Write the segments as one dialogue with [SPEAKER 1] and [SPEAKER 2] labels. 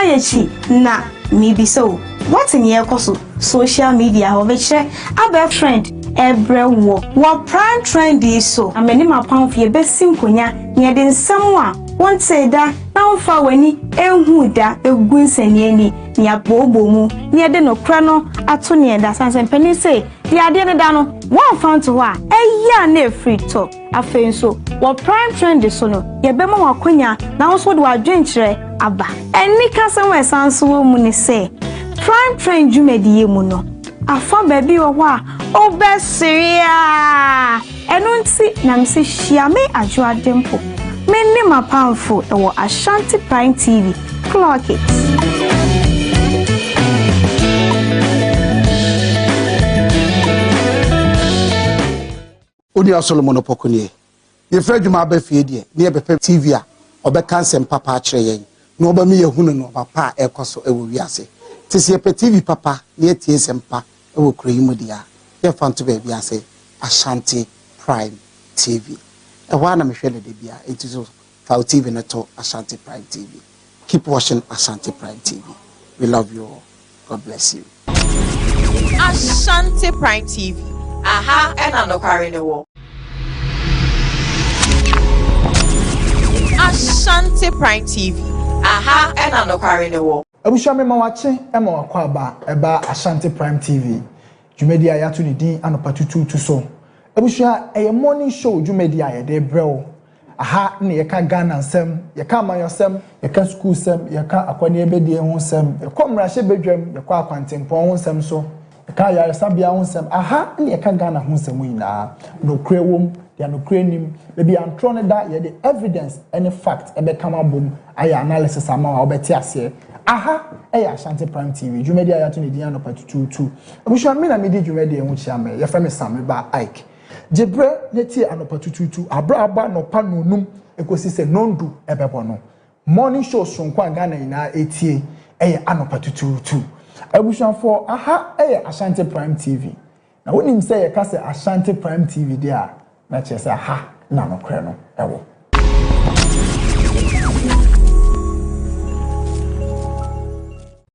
[SPEAKER 1] yechi na maybe so. What in your social media ho be share aba friend every wo prime trend is so. Ameni ma pound for be sinkonya ne de nsam a won say da na wfa wani enhu da egu nsani ani ne abobo mu ne de no kra no ato ne da sansen pani say the ade ne da no won fan to wa eya na free talk afen so wo prime trend so no ye be ma wakonya na wo so de wadwenkyere aba eni kasem we sanso wo mu ne say prime trend jumediye mu no afa baby wo a obeseria enu nti na mse hia me adwo adempo me ne ma powerful e wo Ashanti Prime TV clock it
[SPEAKER 2] Odi Solomon Opokunye ye fredwuma abafie de ne be TV a obeka nsem papa a kire yen no oba me yehunu no papa ekoso ewo wiase tisi pe TV papa ne tie nsem pa ewo kroyimu dia ye fanto be wiase Ashanti Prime TV e wana me hwele de bia entizo Fao TV neto Ashanti Prime TV. Keep watching Ashanti Prime TV. We love you all. God bless you.
[SPEAKER 3] Ashanti Prime TV. Aha, and anokware ne wo. Ashanti Prime TV. Aha, and anokware ne wo.
[SPEAKER 4] Abusha me mawache ema wakwa eba Ashanti Prime TV. Jumedi ayatu ni din anopatutu so. Abusha eye morning show jumedi ayede breo. Aha ne yeka Ghana nsem yeka amanyosem yeka school sem yeka akwani ebedie ho nsem yeka mrahye bedwam yeka akwantempon ho nsem so yeka yaresabia ho nsem aha ne yeka Ghana ho nsem nyina no krewom ya no krenim bebi antro ne da ye the evidence any fact ebe kama bom aya analysis ama wa obeti ase aha eya Ashanti Prime TV jumedi ayato ne dia no patutu abusha me na me di jumedi ho chia me ye frame Sam ba Ike Jebre neti anopatututu abra no pa nonum ekosi se nondu ebebo no morning show sonkwa Ghana ina etie eye anopatututu abushafo aha eye Ashanti Prime TV na wonim se ye ka se Ashanti Prime TV dia na che se aha na no kre no ewo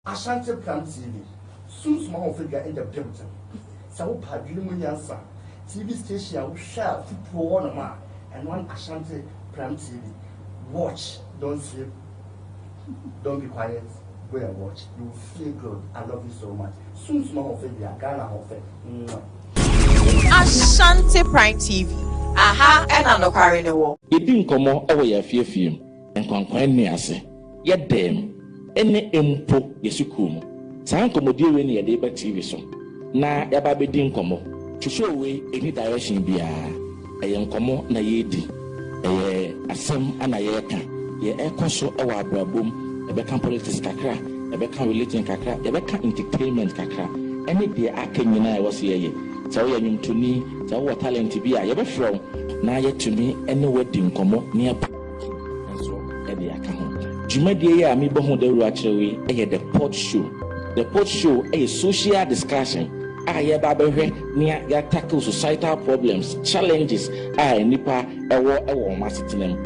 [SPEAKER 2] Ashanti Prime TV soon small figure in the building so padrimu nyansa TV station will share people one and one Ashanti Prime TV. Watch, don't sleep, don't be quiet, go and watch. You will feel good. I love you so much. Soon small of it, Ghana of it.
[SPEAKER 3] Ashanti Prime TV. Aha, and anokware ne wo.
[SPEAKER 5] Ebi nkomo ewo ya fiefiem. Nkwankwan ni ase. Ye dem ene empo yesukum. Saa nkomodie we ne ye de ba TV so. Na ya ba be di nkomo. To show way any direction bia ayen komo na yedi asem ana yeka ye ekoso ewa abrabom ebeka politics kakra ebeka religion kakra ebeka entertainment kakra any dey akanyina e wose ye so ye nyumtuni so what talent bia ye be from na ye tumi any wedding komo ne so e dey aka ho jumadie ye ami bo ho da ru akyerewe e the pot show a social discussion ya babehwe nia ya tackle societal problems challenges nipa ewo masitinem.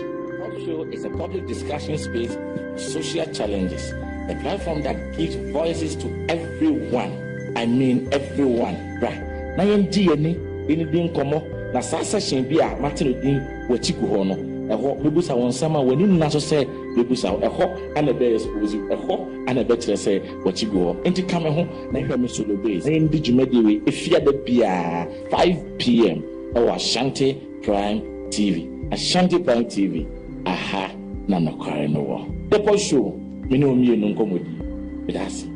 [SPEAKER 5] Also it's a public discussion space for social challenges, a platform that gives voices to everyone. I mean everyone, right? Na yendi ni din komo na sa session bi a Martin din wachiku ho no eho bebusa won sama wani na so say bebusa eho ana be suppose eho ana be kire say wachiku ho enti kame ho na hwe me solo base na ndi jumadi we efia da bia 5 p.m. o Ashanti Prime TV. Ashanti Prime TV. Aha na nokware no wo the post show me no mi enu nkomodi bidasi.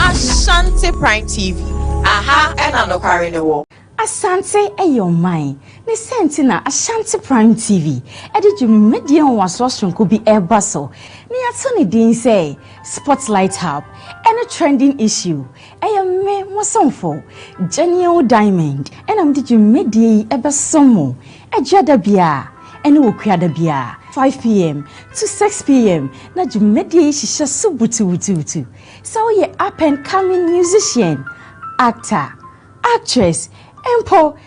[SPEAKER 3] Ashanti Prime TV. Aha, and anokware ne wo.
[SPEAKER 6] Asante eyo mine. Ni senti na Ashanti Prime TV. Edi jumedie waso sonko bi eba so. Ni ato ni din say Spotlight Hub. Any trending issue. Eyo me mosomfo. Genial Diamond. Enam di jumedie eba somo. Ejada bia. Eni wokuada bia. 5 p.m. to 6 p.m. na jumedie shisha subutu. So ye up and coming musician, actor, actress,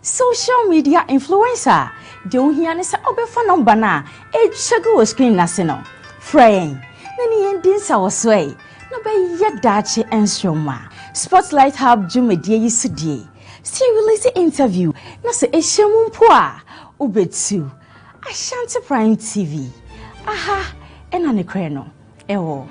[SPEAKER 6] social media influencer, de ohia ne se obefa number na e chego wo screen na se no friend na ni endin sa wo so e no be yedache enstroma Spotlight Hub Jumedie yisudie see release interview na se ehemu mpo a obetu Ashanti Prime TV aha ena ne kre no ewo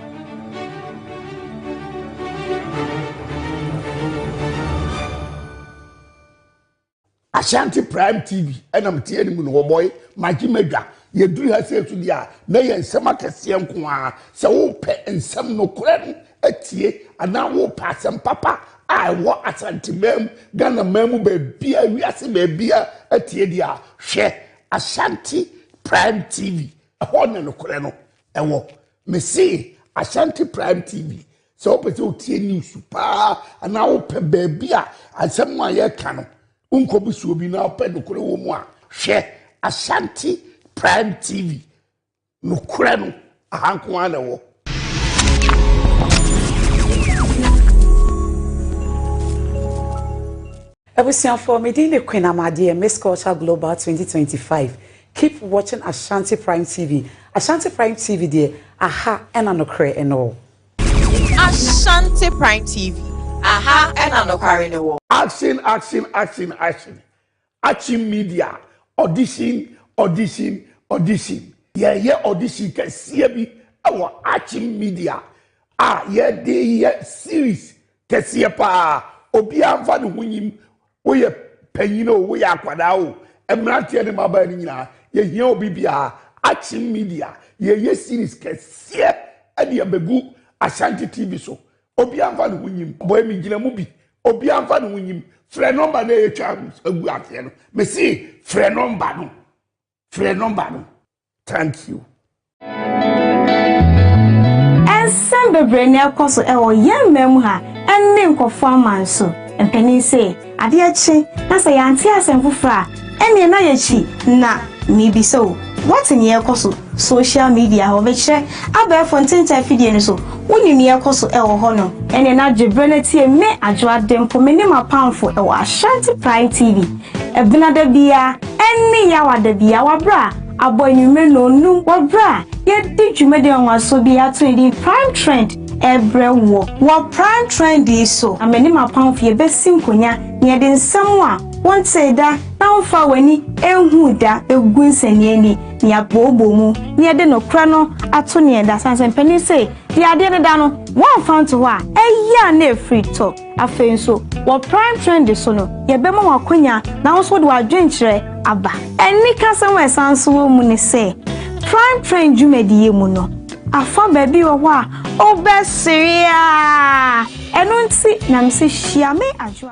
[SPEAKER 2] Ashanti Prime TV enam tie ni mu no boy magi medwa ye duru ha se tu dia na ye nsem akese nko a se wo pe nsem no kore atie ana wo pa asem papa a wo Ashanti mem Ghana mem be bia wiase be bia atie dia hwe Ashanti Prime TV ho ne no kore no ewo me see Ashanti Prime TV so pe o tie news pa ana wo pe be bia asem a ye ka no unko busu obi na pe no kore wo mu a hwe Ashanti Prime TV no kore no ahanko ana wo
[SPEAKER 7] Ebusian for me the Queen Amadi Miss Culture Global 2025. Keep watching Ashanti Prime TV. Ashanti Prime TV there aha and anokre and all.
[SPEAKER 3] Ashanti Prime TV. Aha and anokre and all.
[SPEAKER 2] Action. Action media. Audition. Yeah, audition can see me our Action media. Yeah, series. Can see pa. Obi amfa no hunyim. We penyino we akwada o. Emrante ne maba ni nyina. Ye hia obi bia Action media. Ye series can see e de abegu Ashanti TV so. Obi amfa no hunyim. Boy mi gina mu bi. Obi amfa no hunyim. Frɛ number na ye twa agu ate no. Me see frɛ number no. Thank you.
[SPEAKER 1] Ensem bebre ne akoso ewo yemmem ha enne nkofo amanso. Mpani say ade achi na say yanti asem fufra enne na yachi na mibi so what in ye koso social media ho be kire abefo ntenta fidie ni so woni ne koso ewo ho no enne na dwebre tie me adwo adempo me ne mapamfo ewo Ashanti Prime TV ebina da bia enne ya wada bia wabra aboyume no nu wabra ye di dwumede onwaso bia to di Prime Trend ebre wo Prime Trend so ameni mapamfo ye besim konya ne de nsem a won say da na wonfa wani enhu da egu nsani ni ne abobo mu ne de no kra no ato ne da sansen pani say di ade ne da no won found to wa eya na free talk afen so wo Prime Trend so no ye be ma wakonya na wo so de wadwenkire aba eni kasem we sanso wo mu ne say Prime Trend jumediye mu no afa baby wo a obesiria enunti na mse hia me adwo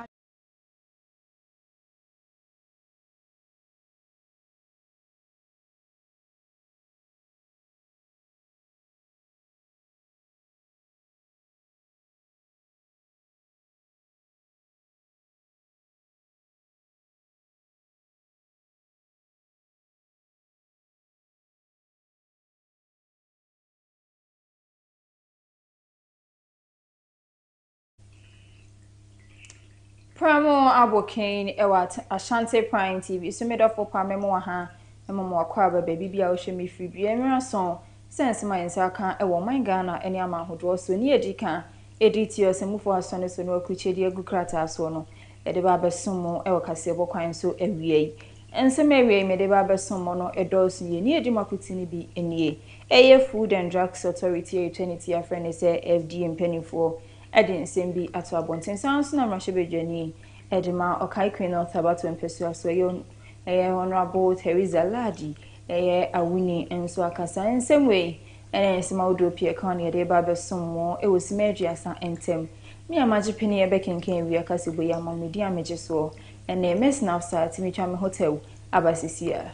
[SPEAKER 8] Pramo abokin ewat Ashanti Prime TV so made up for pamemo ha emmo akwa baby bia wo hwe me free bia emra so sense my nsa kan ewo man Ghana eni ama hodo so ni edika editio semufo asone so no akuchedi agukrata so no ede ba besumo ewo Kaseɛbɔ kwan so awie ensem awie me de ba besumo no edosu ye ni edima kutini bi enie eye Food and Drugs Authority eternity afrene say FDA mpanifo Edin Sembi ato abonten sanso na mrahebedwani edima okai queen of about empesu aso honorable Teresa Ladi awuni enso akasa ensem we ensema odopie kan ye de ba besomo wosimaduasa entem me amagipini ye bekenken wi akasebo ya mamedi ameje so ene mesna site mi twa me hotel abasisia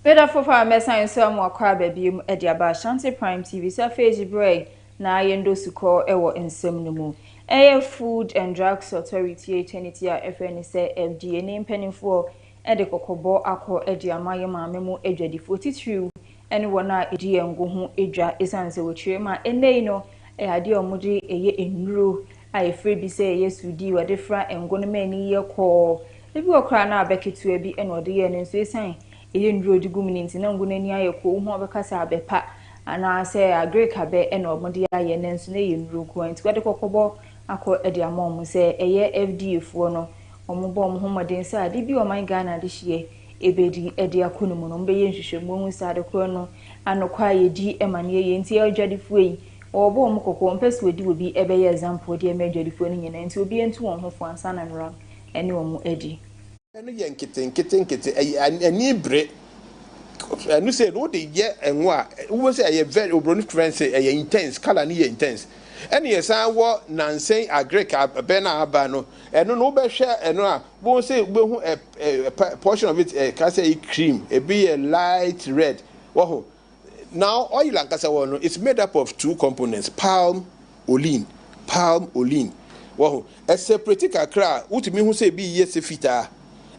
[SPEAKER 8] Better for mesa so mo akwa babiem e dia ba Ashanti Prime TV so face break na yendo suko ewo ensem no mu Food and Drugs Authority eternity a FN say FDA name penny for de kokobo akọ de amaye maame mu adwadifo titiriw ene wona edi engo ho adwa esanse wochire ma enei no ade omudi eye enuro a efre bi say eye sudi wode fra engo no mani ye kọ ebi okra na abeketu ebi ene ode ye ne nso esan eye enuro di gumini nti na engo nani aye kọ ho obekasa abepa ana say agreka be ene omudi aye ne nso na eye enuro ko nti wode kokobo akọ de amom say eye FDA fo no omubo Muhammadin sa de bi o man Ghana de hie ebedi ede akonumu no mbeye nhwehwemu hu sa de kro no anokwa yedi emane ye nti adwadifo yi obo omukoko mpese wedi obi ebeye example de emedwadifo ni nyina nti obi entu won ho fo ansa na nra ene omu edi
[SPEAKER 9] eno ye nkete ani bre enu say no de ye enwo a wo say ye very obroni friend say ye intense color ni ye intense ene yesan wo nansen agrek abena aba no eno no be hwe eno a bo say be hu portion of it can say cream e be a light red wo now oil and kasa no it's made up of two components palm olein wo a separate kakra utimi hu say be yes fita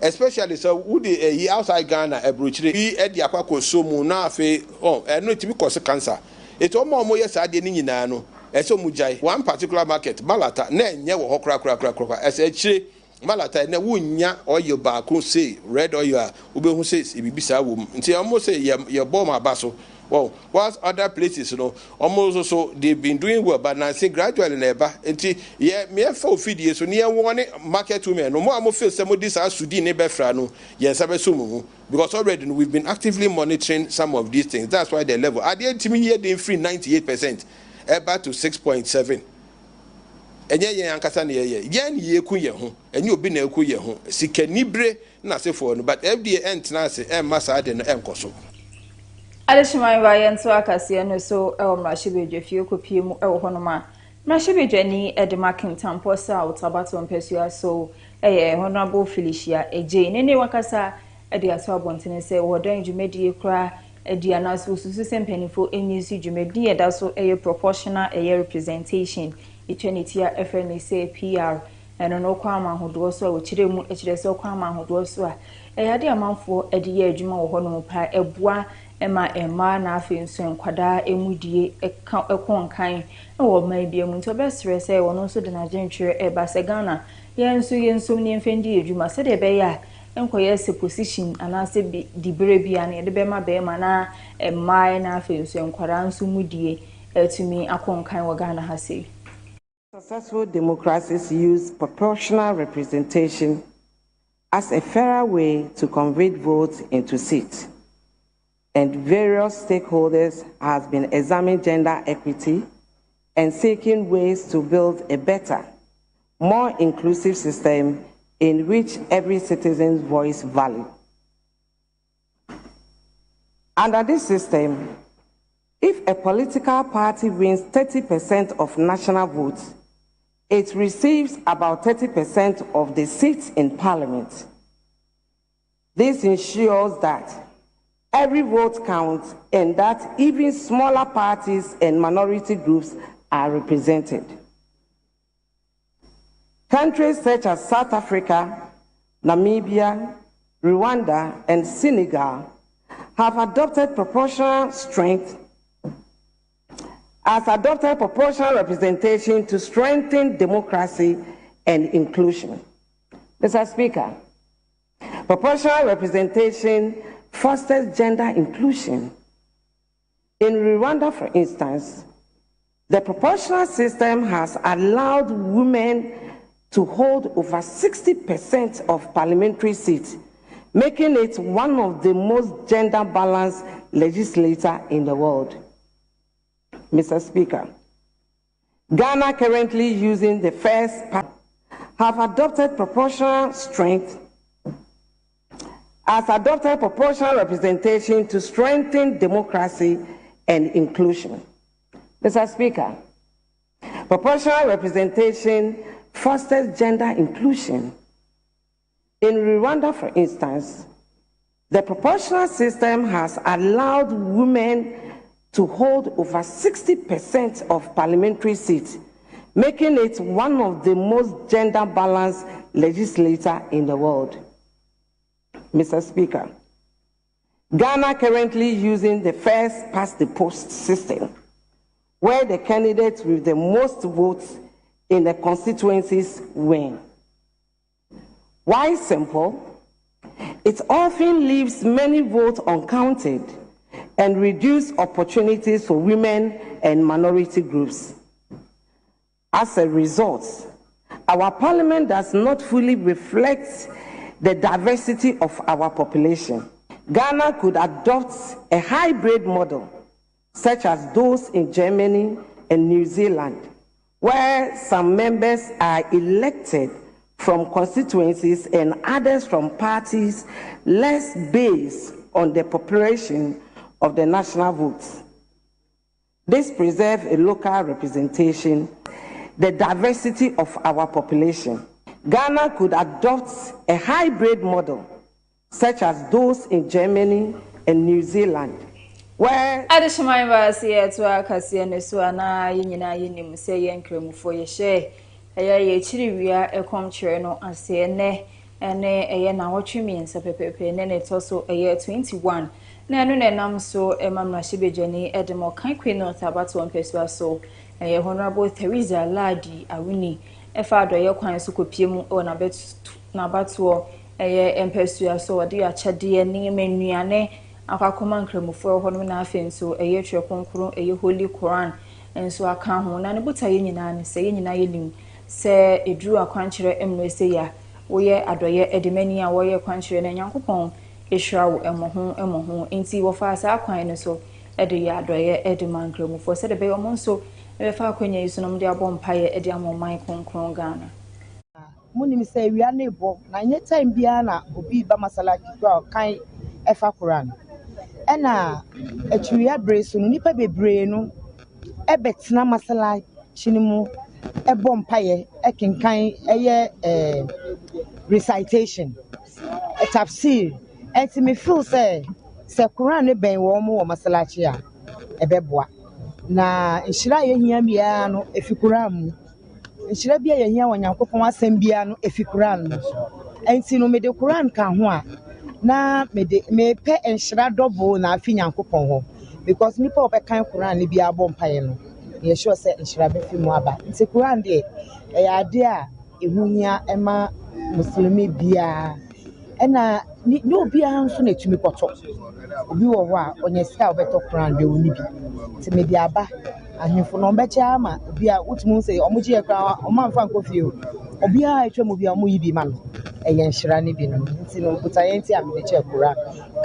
[SPEAKER 9] especially so would the outside Ghana ebrochire bi e di akwakọ so mu na afi eno timi cause cancer it omo yes ade ni nyina no eso mujai one particular market malata na enye wo hokra ese chire malata na wunya oil ba ko say red oil a obehu say ibibisa wo nti omo say ye bomb abaso well whilst other places almost so they've been doing well but now say gradually never nti ye me fa ofidie so ne won market women no mo am feel some this as sudi ne befra no ye sabe so mu because already we've been actively monitoring some of these things. That's why the level at the end to me here they free 98% about to 6.7 enye ye ankasa ne ye ku ye ho enye obi na eku ye ho sikanibre na sefo no but FDA entna se masa de no enkoso
[SPEAKER 8] Adeshimai Ryan so akase no so mrashibedwefie kopie mu honoma mrashibedwani edemakin tampo sa utabato mpesua so honorable Felicia Eje ne wakasa ede aso abontene se wodan dwumedie kra edi anaso susu sempanifo enyisi dwumedie eda so proportional representation eternity a FNA say PR eno no kwa amahodo so a ochiremu echire so kwa amahodo so a ade amanfo ede ye adwuma wo hono pa ebua ema na afi nso enkwada emudie ekonkan wo man bia mu nto besre se wono nso de na gentwere eba se Ghana yenso ni mfendi adwuma se de be ya enkoye se position anase di brebia na de be ma be ma na ema na afi nso enkwada nso mudie etumi akonkan wo Ghana ha se.
[SPEAKER 10] Successful democracies use proportional representation as a fairer way to convert votes into seats. And various stakeholders have been examining gender equity and seeking ways to build a better, more inclusive system in which every citizen's voice valued. Under this system, if a political party wins 30% of national votes, it receives about 30% of the seats in parliament. This ensures that every vote counts and that even smaller parties and minority groups are represented. Countries such as South Africa, Namibia, Rwanda, and Senegal have adopted proportional representation to strengthen democracy and inclusion. Mr. Speaker, proportional representation fosters gender inclusion. In Rwanda, for instance, the proportional system has allowed women to hold over 60% of parliamentary seats, making it one of the most gender-balanced legislatures in the world. Mr. Speaker, Ghana, currently using the first part, have adopted proportional representation to strengthen democracy and inclusion. Mr. Speaker, proportional representation fosters gender inclusion. In Rwanda, for instance, the proportional system has allowed women to hold over 60% of parliamentary seats, making it one of the most gender-balanced legislatures in the world. Mr. Speaker, Ghana currently using the first-past-the-post system, where the candidates with the most votes in the constituencies win. Why simple? It often leaves many votes uncounted and reduces opportunities for women and minority groups. As a result, our parliament does not fully reflect the diversity of our population. Ghana could adopt a hybrid model, such as those in Germany and New Zealand, where some members are elected from constituencies and others from parties less based on the population of the national votes. This preserves a local representation, the diversity of our population. Ghana could adopt a hybrid model, such as those in Germany and New Zealand, where
[SPEAKER 8] additional embassy to our Kaseɛbɔ so ana yina yinim say yenkremufo ye share ye chiri wia ekom chere no ase ne eye na wotwe miensa pepepe ne ne to so eye 21 na eno ne nam so emamra shibejani edemo kan kwe no tabato mpesua so eye honorable Teresa Ladi Awuni efa adoye kwan so kopiem o na bato eye mpesua so odi achade ne menuane akakoma nkremufo ho no na afen so eye twe konkro eye Holy Quran enso aka ho na ne botaye nyina ne se nyina yenim se edru akwankyere emno se ya woye adoye edemani a woye kwankyere na nyankopon ehrawo emoho enti wo fa asa akwan ne so ede ya adoye edeman nkremufo se de be omo so e fa akwanya yiso no mde abompaye ede amoman konkro Ghana
[SPEAKER 11] munim se wia ne bo na nye time bia na obi ba masalaji kwa kan efa Quran ena atwiya breso nipa bebre no ebetena masalaji chinimu ebompaye ekinkan eye recitation tafsir enti me feel say Quran ne ben wo mo masalaji a ebeboa na nhira ye hia bia no efi Quran mu nhira bia ye hia wanyankopon asem bia no efi Quran mu enti no me de Quran ka ho a na me pe nhira double na afi nyankopon ho because nipa obekan Quran ne bia bompaye no ye sure say nhira be fi mu aba nti Quran de e ya de a ehuhia ema muslimi bia ena ni obi a nso na tumi kwoto obi wo ho a onye sika obeto Quran de oni bi nti me bia aba ahemfo no mbeche ama obi a utumu say omuji e kra omamfa nkofie obi a etwa obi a omuyi bi ma no eye nhira ne bi no nti no butaye nti a me che Quran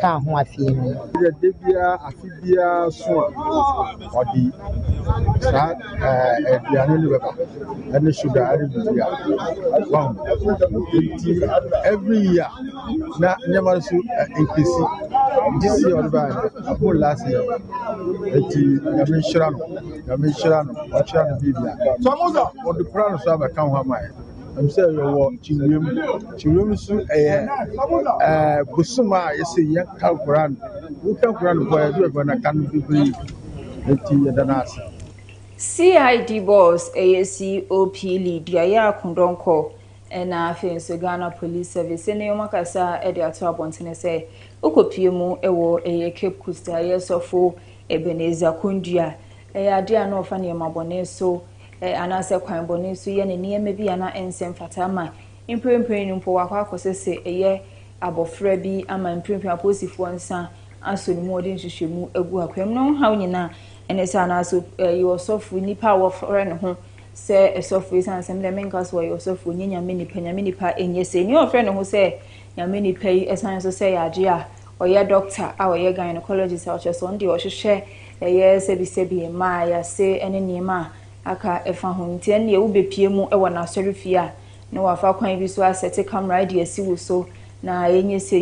[SPEAKER 11] ka ho afie no
[SPEAKER 12] de bia afibia so odi sa eduane ne beba and sugar bia wow every year na nyama so increase this year by above last year eti yamishira no bibia so the plan so aba kan ho mai I'm saying you children so busuma yesi yanka Quran uka Quran boy do na kan bibli eti yadanas
[SPEAKER 8] CID boss ASCOP lead ya kundonko na afenso Ghana Police Service ne yomakasa e de ato abontene se okopiemu ewo Cape Coast ayesofo Ebenezer Kundua ade ana ofa ne mabone so anase kwan bone so ye ne niema bi ana ensem fatama imprempren mpo wakwa akosese eye abofra bi ama imprempren aposifo nsa aso ni modin hwehwemu egu akwam no hawo nyina ene sa na so yosofu nipa wo frɛ ne ho se esofu san sem de menka so yosofu nyame nipa enye se ni ofrɛ ne ho se nyame nipa yi esan so se yaje a oye doctor a oye gynecologist a ocheso ndi ohwehwɛ eye sebi ma ya se ene niema aka efa ho nti ene ye wo bepie mu e wona asɔrefie a na wafa kwan bi so asete camera de asiwo so na yenye se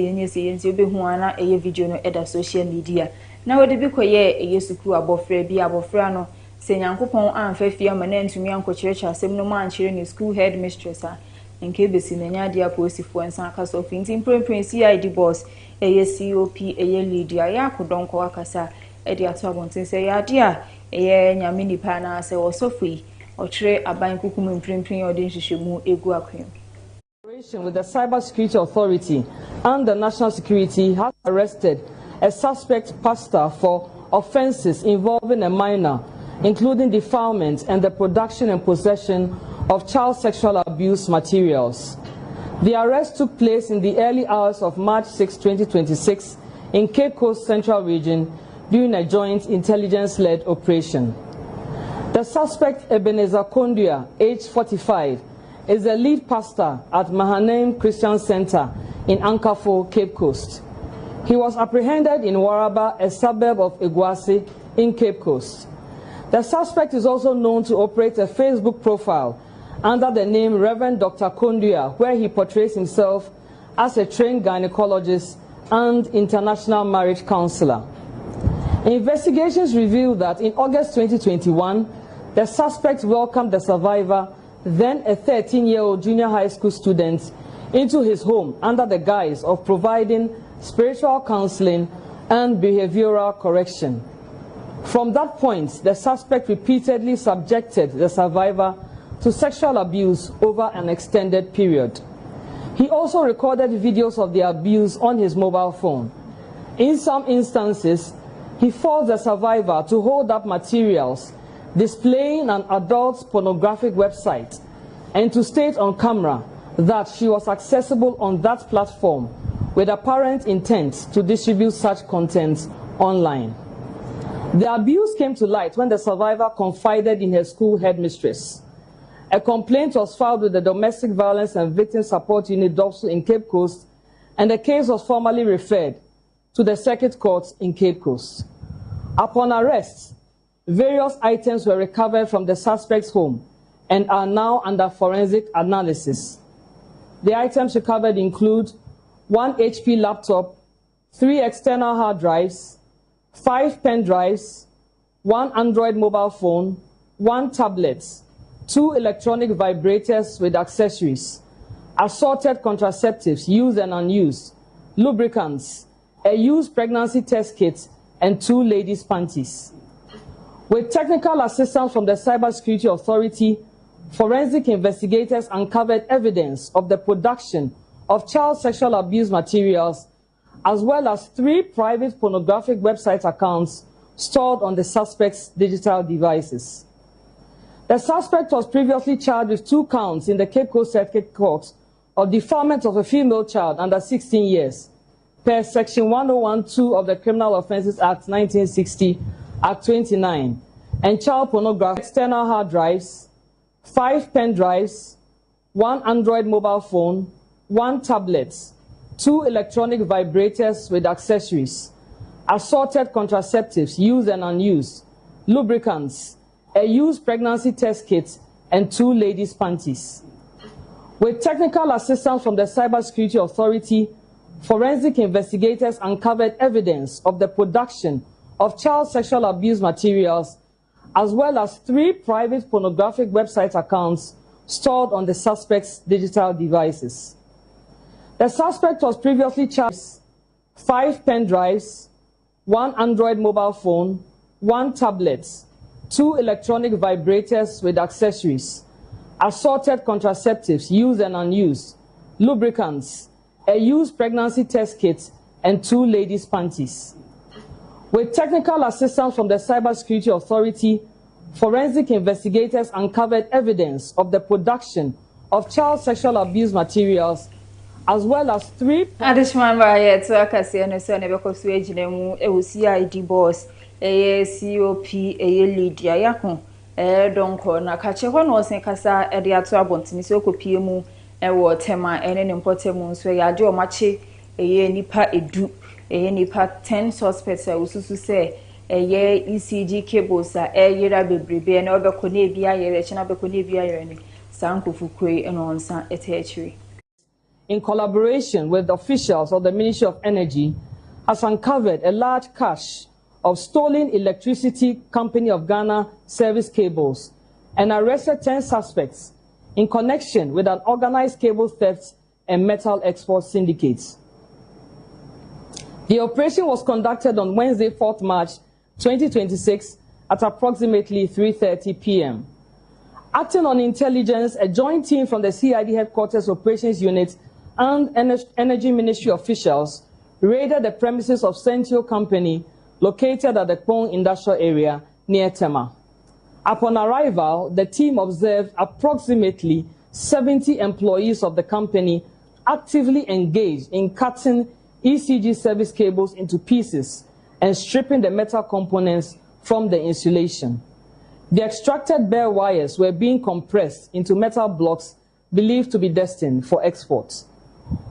[SPEAKER 8] nti obehu ana eye video no eda social media na wode bi koye Yesuku abofra no se nyankopon amfa fie ma na ntumi ankokyerechya asem no ma ankyere ne school head mistress a nke besi na nya dia posifo nsa aka so finti prince CID boss COP Lydia ya kodonko akasa e dia to abonten se ya dia nyame nipa na se wosofi ɔkyerɛ aban kukum mprimprin ɔde nhyehyɛmu egu akwam.
[SPEAKER 13] With the Cybersecurity Authority and the National Security has arrested a suspect pastor for offences involving a minor, including defilement and the production and possession of child sexual abuse materials. The arrest took place in the early hours of March 6, 2026 in Cape Coast Central Region during a joint intelligence-led operation. The suspect, Ebenezer Kondua, aged 45, is the lead pastor at Mahanaim Christian Center in Ankafo, Cape Coast. He was apprehended in Waraba, a suburb of Eguasi in Cape Coast. The suspect is also known to operate a Facebook profile under the name Reverend Dr. Kondua, where he portrays himself as a trained gynecologist and international marriage counselor. Investigations revealed that in August 2021, the suspect welcomed the survivor, then a 13-year-old junior high school student, into his home under the guise of providing spiritual counseling and behavioral correction. From that point, the suspect repeatedly subjected the survivor to sexual abuse over an extended period. He also recorded videos of the abuse on his mobile phone. In some instances, he forced the survivor to hold up materials displaying an adult pornographic website and to state on camera that she was accessible on that platform with apparent intent to distribute such content online. The abuse came to light when the survivor confided in her school headmistress. A complaint was filed with the Domestic Violence and Victim Support Unit DOVSU in Cape Coast, and the case was formally referred to the Circuit Court in Cape Coast. Upon arrest, various items were recovered from the suspect's home and are now under forensic analysis. The items recovered include 1 HP laptop, 3 external hard drives, 5 pen drives, 1 Android mobile phone, 1 tablet, 2 electronic vibrators with accessories, assorted contraceptives used and unused, lubricants, a used pregnancy test kit, and 2 ladies' panties. With technical assistance from the Cybersecurity Authority, forensic investigators uncovered evidence of the production of child sexual abuse materials, as well as 3 private pornographic website accounts stored on the suspect's digital devices. The suspect was previously charged with 2 counts in the Cape Coast Circuit Court of defilement of a female child under 16 years, per Section 101(2) of the Criminal Offences Act 1960, Act 29, and child pornography, external hard drives, 5 pen drives, 1 Android mobile phone, 1 tablet, 2 electronic vibrators with accessories, assorted contraceptives used and unused, lubricants, a used pregnancy test kit, and 2 ladies' panties. With technical assistance from the Cybersecurity Authority, forensic investigators uncovered evidence of the production of child sexual abuse materials, as well as 3 private pornographic website accounts stored on the suspect's digital devices. The suspect was previously charged 5 pen drives, 1 Android mobile phone, 1 tablet, 2 electronic vibrators with accessories, assorted contraceptives used and unused, lubricants, a used pregnancy test kit, and 2 ladies' panties. With technical assistance from the Cybersecurity Authority, forensic investigators uncovered evidence of the production of child sexual abuse materials, as well as 3
[SPEAKER 8] additional riot to Kaseɛbɔ so na beko so agina mu e wo CID boss COP Lydia yako donko na kache ho no sen kasa e de ato abontini so kopie mu e wo tema ene ne mpotemu so ya de o mache nipa edu nipa 10 suspects a ususu se ECG cables a yera bebrebe na obeko na ebia yere chi na beko na ebia yere ni sankofukwe eno nsa etechiri.
[SPEAKER 13] In collaboration with the officials of the Ministry of Energy, has uncovered a large cache of stolen Electricity Company of Ghana service cables and arrested 10 suspects in connection with an organized cable theft and metal export syndicates. The operation was conducted on Wednesday, 4th March 2026 at approximately 3:30 p.m. Acting on intelligence, a joint team from the CID Headquarters Operations Unit and Energy Ministry officials raided the premises of Sentio Company located at the Kpong Industrial Area near Tema. Upon arrival, the team observed approximately 70 employees of the company actively engaged in cutting ECG service cables into pieces and stripping the metal components from the insulation. The extracted bare wires were being compressed into metal blocks believed to be destined for export.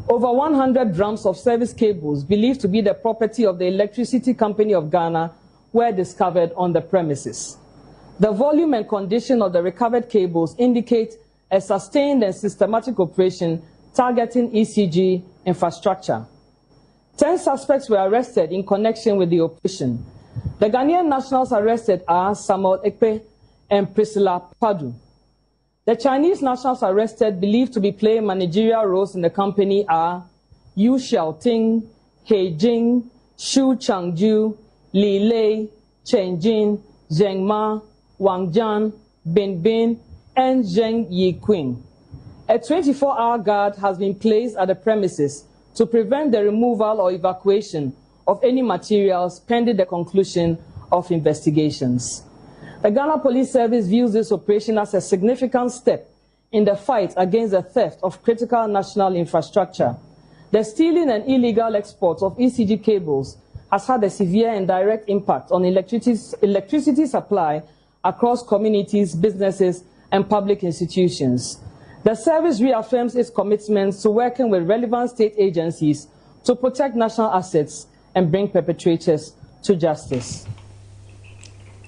[SPEAKER 13] Over 100 drums of service cables believed to be the property of the Electricity Company of Ghana were discovered on the premises. The volume and condition of the recovered cables indicate a sustained and systematic operation targeting ECG infrastructure. 10 suspects were arrested in connection with the operation. The Ghanaian nationals arrested are Samuel Ekpe and Priscilla Padu. The Chinese nationals arrested, believed to be playing managerial roles in the company, are Yu Xiaoting, He Jing, Xu Changju, Li Lei, Chen Jin, Zheng Ma, Wang Jian, Bin Bin, and Zheng Yiqing. A 24-hour guard has been placed at the premises to prevent the removal or evacuation of any materials pending the conclusion of investigations. The Ghana Police Service views this operation as a significant step in the fight against the theft of critical national infrastructure. The stealing and illegal export of ECG cables has had a severe and direct impact on electricity supply across communities, businesses, and public institutions. The service reaffirms its commitment to working with relevant state agencies to protect national assets and bring perpetrators to justice.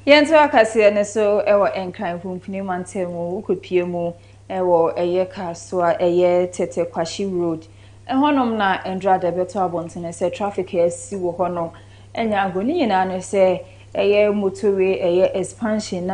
[SPEAKER 8] Yento akase ne so ewo enkran funfuni mantemu ukopie ewo eye kaswa eye tete kwashi road ehonom na endra de beto abontene se traffic esi wo hono enya agoni nyina no se eye motorway eye expansion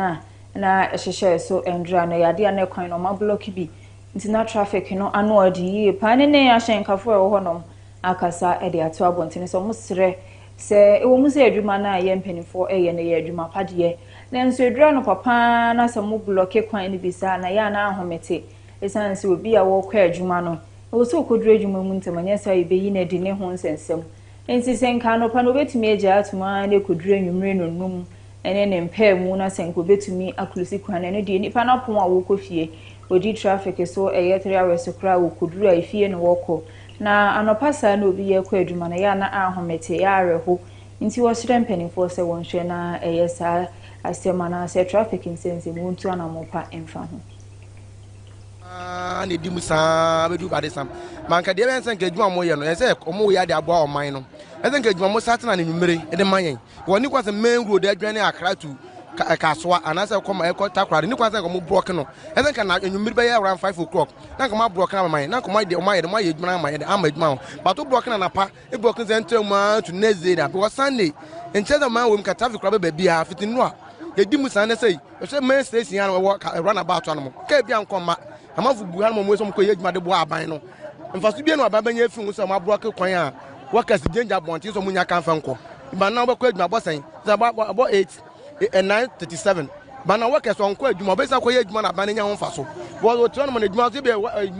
[SPEAKER 8] na ehhehye so endra na yade na kwan no ma block bi ntina traffic no anu odi pane ne ahyenkafo ewo honom akasa ede ato abontene so musre se ewo muze adwuma na ye mpanifo eye na ye adwuma padie na nso edura no papa na se mu block kwan ni bisa na ya na ahomete esan se obi a wo kwa adwuma no wo so kodura adwuma mu ntamanya sa ibeyi na di ne ho nsensem ensi senka no pa no betumi agya atuma na kodura nwumre no num ene ne mpa mu na senko betumi akulusi kwan ne di nipa na pon a wo kofie odi traffic so eye 3 hours kra wo kodura ifie no woko na anopasa na obi ye kwa adwuma na ya na ahomete ya areho nti wo hyerem panifo se wonhwe na eye sa asema na se traffic insense mu ntu anamopa emfa ho
[SPEAKER 14] ne di musa bedu bade sam manka de ben sanke adwuma mo ye no ese omo ya de aboa oman no ese sanke adwuma mo satena ne nwumere e de manyen woni kwase main road adwane akra tu kaswa anasa koma e takware ni kwase ko mo block no ese sanke na nwumere be ya around 5 o'clock na ko ma block na man na ko ma de o ma ye adwuma na man ye ama adwuma but to block na pa e block se ntram ma to nezeda because Sunday enche da man wo mka traffic kra be bia fitinu a yedi musa na sei e se main station ya no run about no ka bia nkoma amafu buhar mo so mko yedwuma de bo aban no mfaso bia no aban nya fi so ma block kwan a workers danger bontin so munya kan fanko ba na obekọ adwuma bosen za about 8 and 9:37 ba na workers on ko adwuma be sa ko yedwuma na aban nya ho mfaso bo to no mo adwuma so be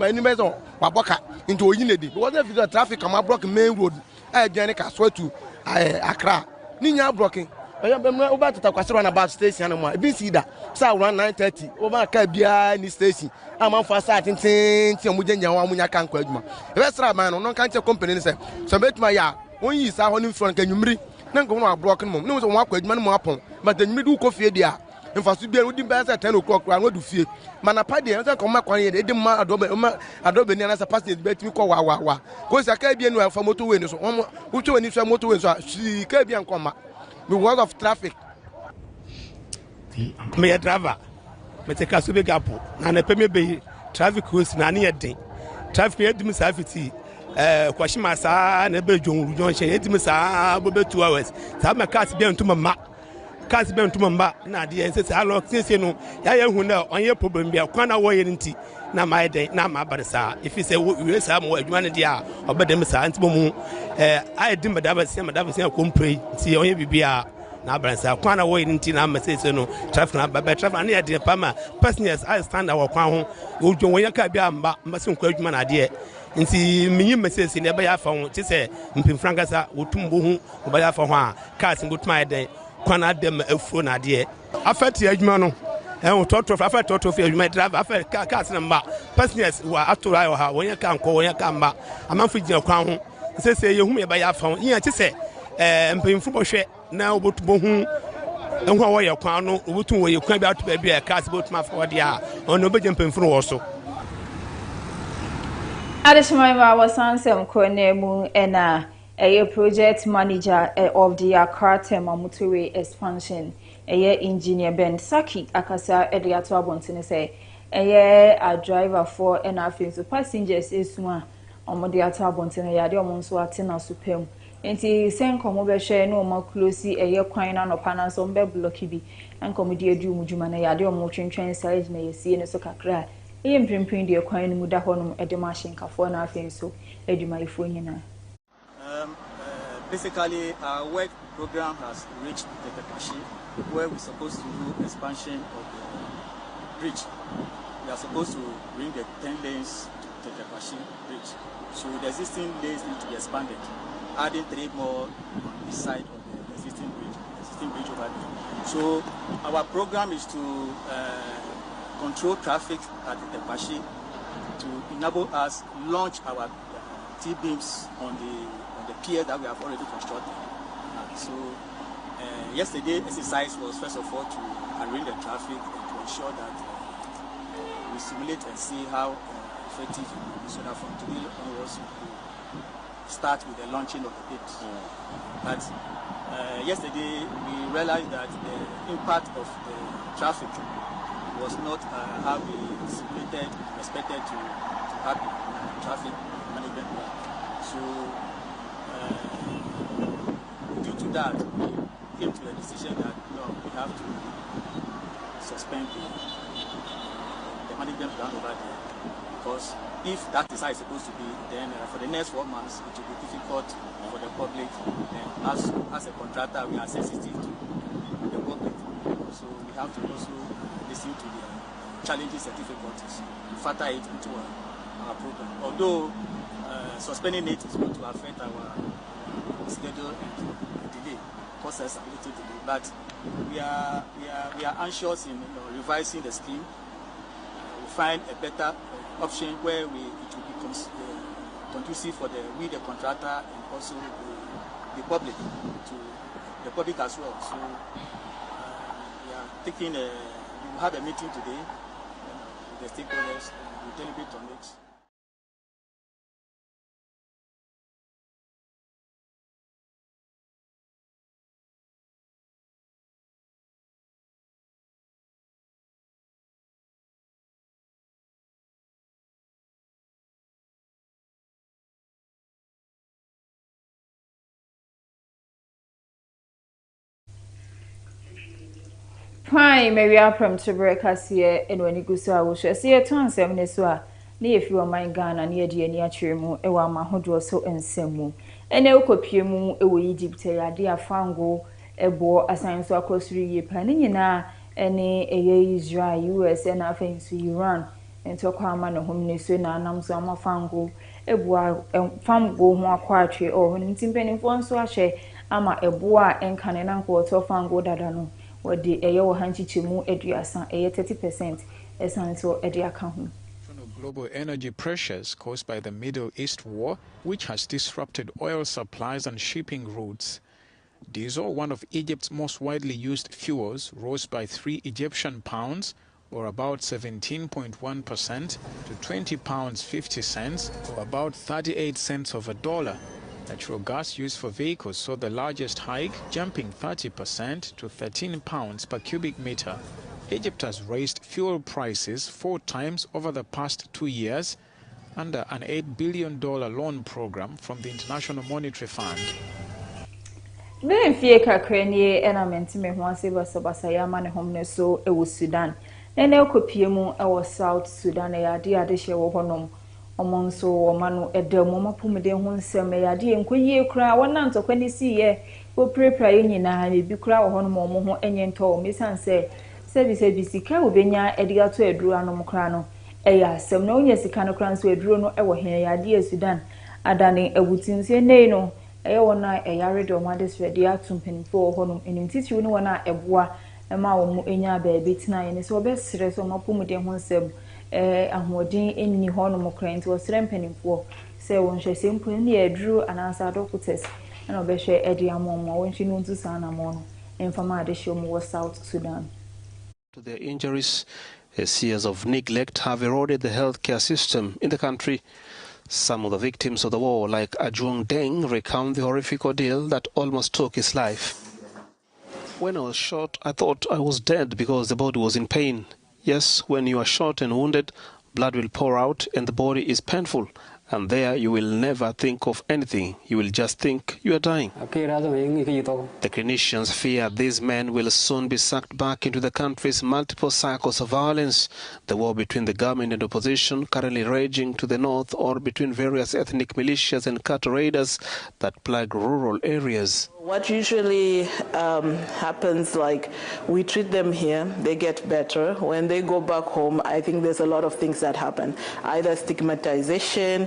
[SPEAKER 14] ani be so wa boka into oyinedi because if the traffic am block main road e dwane ka so to Accra ni nya blocking over to Takwasira na bus station no e see that say around 9:30 over ka bia ni station am for start tin mu jenya wa munya kan kwa adwuma e be sra man no kan che company ni say so betuma ya won yi sa ho ni front ka nwumri na nko no block no mo so won akwa adwuma no mo apon but nwumri du ko fie dia mfaso bia wodi be say 10 o'clock ran du fie mana pa dia say ko ma kwan ye de ma adobe ni na say pass betumi ko wa ko say ka bia no fa motor way ni so wo twa ni so motor way so ka bia nko ma because of traffic.
[SPEAKER 15] Me a driver. Me take a super gap. And a pay me traffic rules na near day. Traffic yet me safety. Kwashima sa na be junction yet me sa bobe 2 hours. Sa my cars be onto mama. Cars be onto mama. Na dey say how since no ya hu na onye problem bia kwana wo ye nti na my day na ma barisa. If you say we say mo adwuma ne dia obedem sa nti mo I dim madaba se ko pray nti onye bibia na abransa kwan na wo nti na message no traffic na ba traffic na de pama passengers I stand our kwan ho ojo won ka bia mba mbase nkwa adwuma na de nti minyi message ne ba ya fa ho ti se mpimfrankasa wotumbo hu ba ya fa ho a cars ngotuma eden kwan adem afuro na de afati adwuma no toto afa toto fi adwuma driver afa cars na mba passengers wa atora yo ha won ka nko won ka mba amanfo gina kwan ho se ye hu me ba ya fa ho yin ti se mpimfo bohwe na obotubo hu enwa wo ye kwan no obotu wo ye kwan bi ato ba bi cars botuma fa wode a ono beje mpimfo wo so
[SPEAKER 8] Adeshima was ansem Kronemu ena a project manager of the Accra Motorway expansion. A engineer Ben Saki Akasa Ediato Abontine say a driver for an affair to passengers is one on Modiata Abontine Yadiamonso Atina Supem. And he sent Comobeshe no more closely a year quine on Opanas on Beblokibi and Comedia Jumujumana Yadio Motion Train Sage Nay see in a soccer. Primping the coin muda honum edemashin kafona fenso eduma ifunyina.
[SPEAKER 16] Basically, our work program has reached the Tekashi, where we're supposed to do expansion of the bridge. We are supposed to bring the 10 lanes to the Tekashi bridge. So the existing lanes need to be expanded, adding 3 more on the side of the existing bridge over there. So our program is to control traffic at the Tepashi to enable us launch our T-beams on the pier that we have already constructed. So yesterday exercise was first of all to arrange the traffic and to ensure that we simulate and see how effective it will be, so that from today onwards we start with the launching of the beams. But yesterday we realized that the impact of the traffic was not how we expected to happen in traffic management plan. So due to that, we came to the decision that no, we have to suspend the management plan over there, because if that is how it's supposed to be, then for the next 4 months it will be difficult for the public, and as a contractor we are sensitive to the public, so we have to also listen to the challenges and difficulties, factor it into our program. Although suspending it is going to affect our schedule and delay, cause us a little delay, but we are anxious in revising the scheme. We find a better option where it will be conducive for the contractor and also the public, to the public as well. So we are taking we will have a meeting today with the stakeholders and we'll deliberate on it.
[SPEAKER 8] Prime Maria Premotobre Kaseɛbɔ and when you go so I will share see a ton 7 so a near if you are my Ghana near the near Chirmu, a one mahodro so and semu. And a copiemu a Egypt, a dear fango, a boar, a science so across 3 year planning na any a Israel, US, and I think so Iran, and talk how man of whom they say na Namsama fango, a boar, and fango more quartry or when it's in penny for so I share, ama a boar and canon uncle to fango dadano. What the ayo hanchi chimu eduasa 30% esanso ediaka ho.
[SPEAKER 17] Global energy pressures caused by the Middle East war, which has disrupted oil supplies and shipping routes. Diesel, one of Egypt's most widely used fuels, rose by 3 Egyptian pounds, or about 17.1%, to £20.50, or about 38 cents of a dollar. Natural gas used for vehicles saw the largest hike, jumping 30% to £13 per cubic meter. Egypt has raised fuel prices 4 times over the past 2 years under an $8 billion loan program from the International Monetary Fund.
[SPEAKER 8] Benfie kakrenie ena mentime ho aseba sabasaya ma ne homne so e wo Sudan. Ene okopiemu e wo South Sudan e ade hye wo honom. Omon so wo ma no edam mo mapomde ho nsem e ade enkoyie kura wona ntokwa ni siye popre nyina bi kura wo hono mo ho enye nto me sanse se bi sika obenya ediga to eduru anom kra no eya asem na onya sika no kra nso eduru no ewo hen ya de Sudan adane abutinsie nei no eye wona eyare de omade de atumpenfo hono enim titiw no wona eboa ma wo mu enya baabi tina ye ne so obesere so mapumude ho nsem ahodin enni hono mo kra nti osere mpenimfo se won hwese mpo ne eduru anansa doctors na obehwe edi amomo won hwe no ntu sana mo no enfama ade hwe mo South Sudan.
[SPEAKER 18] To their injuries, years of neglect have eroded the healthcare system in the country. Some of the victims of the war, like Ajung Deng, recount the horrific ordeal that almost took his life. When I was shot, I thought I was dead because the body was in pain. Yes, when you are shot and wounded, blood will pour out and the body is painful. And there you will never think of anything. You will just think you are dying. The clinicians fear these men will soon be sucked back into the country's multiple cycles of violence. The war between the government and opposition currently raging to the north, or between various ethnic militias and cattle raiders that plague rural areas.
[SPEAKER 19] What usually happens, like we treat them here, they get better. When they go back home, I think there's a lot of things that happen, either stigmatization,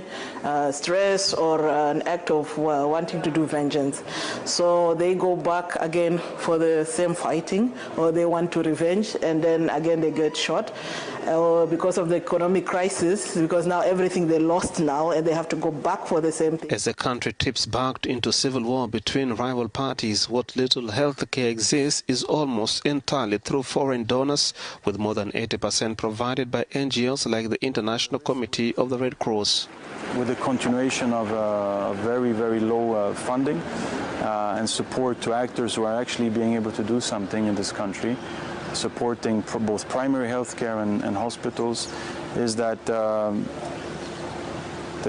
[SPEAKER 19] stress, or an act of wanting to do vengeance. So they go back again for the same fighting, or they want to revenge, and then again they get shot because of the economic crisis, because now everything they lost now, and they have to go back for the same thing.
[SPEAKER 18] As the country tips back into civil war between rival parties, what little health care exists is almost entirely through foreign donors, with more than 80% provided by NGOs like the International Committee of the Red Cross.
[SPEAKER 20] With the continuation of very, very low funding and support to actors who are actually being able to do something in this country, supporting both primary health care and hospitals, is that the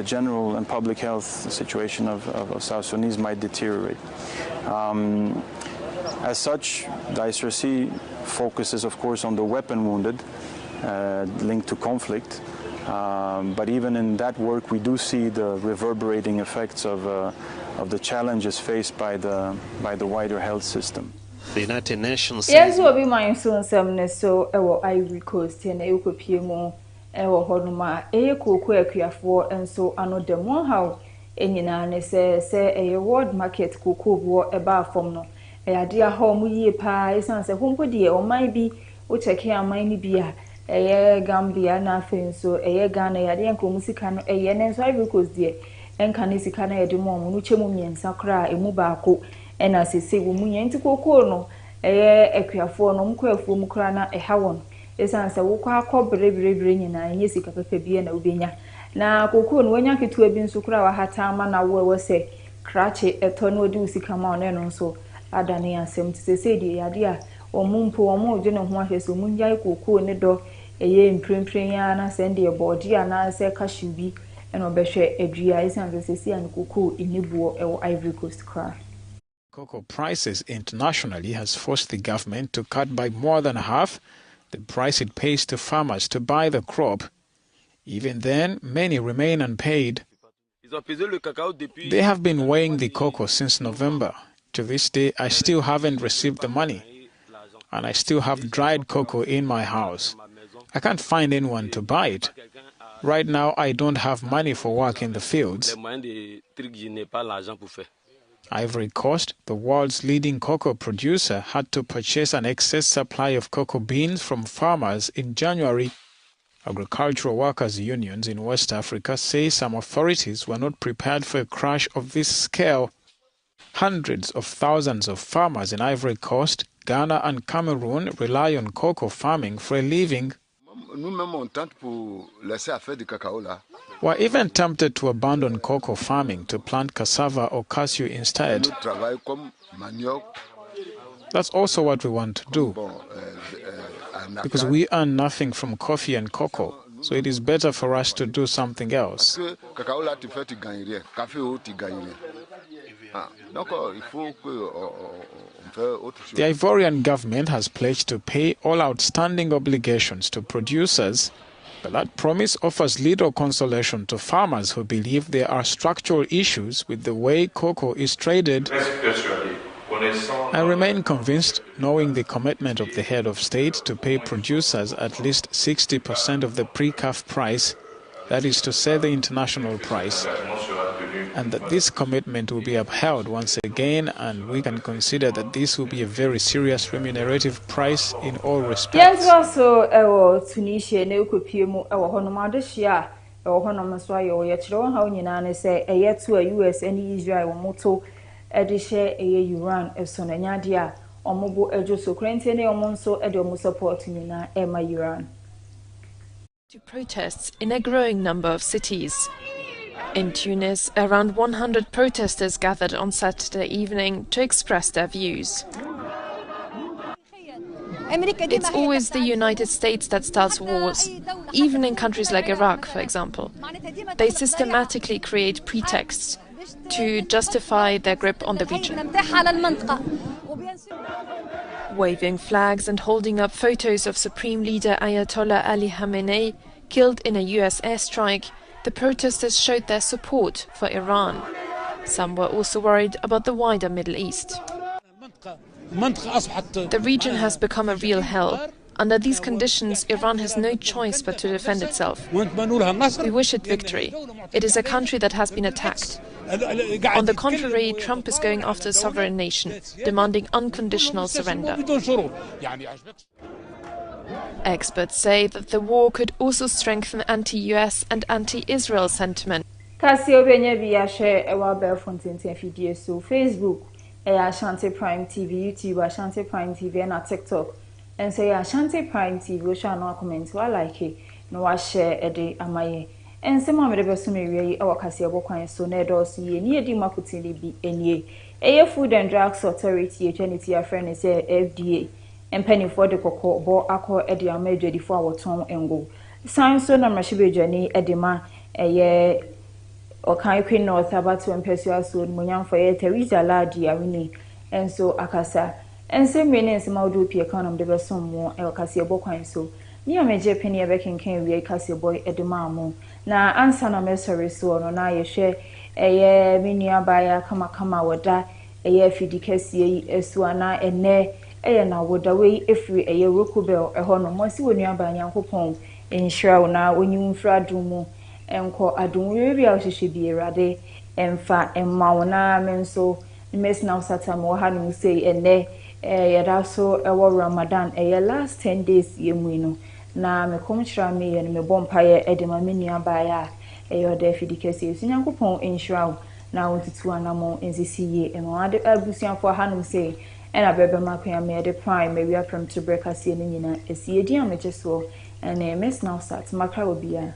[SPEAKER 20] general and public health situation of South Sudanese might deteriorate. As such, the ICRC focuses, of course, on the weapon wounded linked to conflict. But even in that work, we do see the reverberating effects of the challenges faced by the wider health system.
[SPEAKER 18] The United Nations.
[SPEAKER 8] Yes, will be my son, some so Ivory Coast and Eukopimo. Ewo honuma koku akuafo enso ano demo how enyina ne se world market koku bo eba fom no ade a ho mu yie pa isan se hompo de o man bi o cheke aman ni bia Gambia na afenso Ghana yade enko musika no ne nso Ivory Coast de enka ne sika na yede mo no chemu miensa kra emu baako ena sese wo mu yenti koku no akuafo no mkoafuo mu kra na hawon esan se wo kwa akobrebrebbre nyina enye sika pepe bia na ubenya na koku no wanya ketua bi nso kra wa hata ama na wo se krache eto no odi usika ma ono nso adane asem sese de yade a omumpo omo je ne ho ahweso munjai koku ne do mprempren ya na sende body ana se kashubi eno behwe adua esan sese an koku inibuo ewo Ivory Coast kra.
[SPEAKER 17] Cocoa prices internationally has forced the government to cut by more than half the price it pays to farmers to buy the crop. Even then, many remain unpaid. They have been weighing the cocoa since November. To this day, I still haven't received the money. And I still have dried cocoa in my house. I can't find anyone to buy it. Right now, I don't have money for work in the fields. Ivory Coast, the world's leading cocoa producer, had to purchase an excess supply of cocoa beans from farmers in January. Agricultural workers' unions in West Africa say some authorities were not prepared for a crash of this scale. Hundreds of thousands of farmers in Ivory Coast, Ghana and Cameroon rely on cocoa farming for a living. We're even tempted to abandon cocoa farming to plant cassava or cashew instead. That's also what we want to do, because we earn nothing from coffee and cocoa, so it is better for us to do something else. The Ivorian government has pledged to pay all outstanding obligations to producers, but that promise offers little consolation to farmers who believe there are structural issues with the way cocoa is traded. I remain convinced, knowing the commitment of the head of state to pay producers at least 60% of the pre-calf price, that is to say the international price, and that this commitment will be upheld once again, and we can consider that this will be a very serious remunerative price in all respects.
[SPEAKER 8] Yes, also, Tunisia, Neocopium, our Honomadishia, or Honomaswayo, Yachron, how you say, a year to a US and Israel, Moto, Edisha, a Iran, a Sonanadia, or Mobo Ejoso, Crentene, or Monso, Edomo supporting in Emma Iran.
[SPEAKER 21] To protests in a growing number of cities. In Tunis, around 100 protesters gathered on Saturday evening to express their views. It's always the United States that starts wars, even in countries like Iraq, for example. They systematically create pretexts to justify their grip on the region. Waving flags and holding up photos of Supreme Leader Ayatollah Ali Khamenei, killed in a US airstrike, the protesters showed their support for Iran. Some were also worried about the wider Middle East. The region has become a real hell. Under these conditions, Iran has no choice but to defend itself. We wish it victory. It is a country that has been attacked. On the contrary, Trump is going after a sovereign nation, demanding unconditional surrender. Experts say that the war could also strengthen anti-US and anti-Israel sentiment.
[SPEAKER 8] Facebook, ASHANTI Prime TV, YouTube, ASHANTI Prime TV, and TikTok. And say ASHANTI Prime TV, we shall not comment. I like it. No, I share a day. Am I? And some of the best me our Kaseɛbɔ kwan so na ɛdɔɔso yie ne yɛdi makotene bi enie ɛyɛ Food and Drugs Authority etwaniti afrɛ ne sɛ FDA mpanimfoɔ de kɔkɔbɔ akɔ ɛde ama adwadifo a wɔtɔn ngo san so na mmarahyɛbadwani ɛde ma ɛyɛ ɔkan Queen North Abato mpɛsua so monyamfo ɛyɛ Teresa Ladi awini enso akasa ensɛm ne nsɛm awdo pie kanam de bɛsom mo ɛwɔ Kaseɛbɔ kwan so ni amegye peni ɛbɛkenkan wie Kaseɛbɔ ɛde ma mo na ansa na mesori so no na yehwe eye menua baya kama woda eye afidi kese yi esu ana ene eye na woda we efiri eye Rokubel eho no mo si wonua ba Nyankopɔn enhira na onyimfra dumu enko adum we bia ohihye bi erade emfa emma wona menso mesna usata mo ha no say ene yeda so ewo Ramadan eye last 10 days yemu no na me komchira me ye me bompaye edema menua baaya eyo de fidikese Nyankopɔn enhira na wontutu anamo enzisi ye ema ade abusuafo hanum say ena bebe makoya me de prime me wi apram to break ase ne nyina esi edi ameche so ene mes now start makra obia